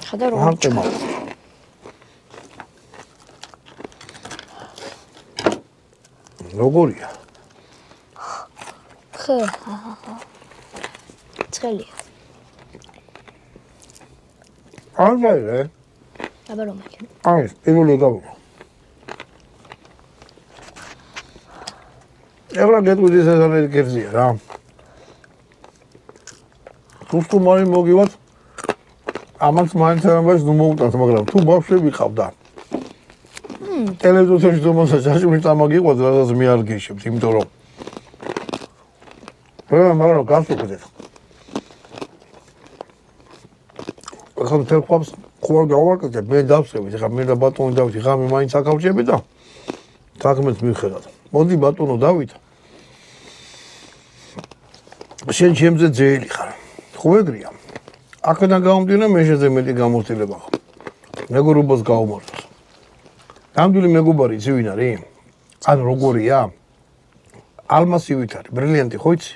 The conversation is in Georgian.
ხედა როგორ ჩქარა. როგორია? ხო. ცხელია. არა, აბა რომელი? აი, პირველი გავიგო. ეხლა გეტყვით ეს არის კერძია რა. თუ მაინც მოგივათ ამას მაინც ამას ნუ მოუტანთ, მაგრამ თუ ბავშვი ვიყავდა. ტელევიზორში დომასაც ჯაჭვი წამაგიყვათ, რასაც მე არ გეშებთ, იმიტომ რომ მაგრამ გასუქდეთ. ახლა მთელ ხვალს ხوار გავაკეთებ, მე დავსვევით, ახლა მე და ბატონი დავით, ღამე მაინც აკავჭები და საქმეს მივხედავთ. მოდი ბატონო დავით. შენ ჩემზე ძელი ხარ. ხო ეგრეა. აქედან გამომდინარე მე შეზე მეტი გამოცდილება ხო. მეგობრობას გაუმართოს. ნამდვილი მეგობარი იცი ვინ არის? ან როგორია? ალმასი ვით არის, ბრილიანტი ხო იცი?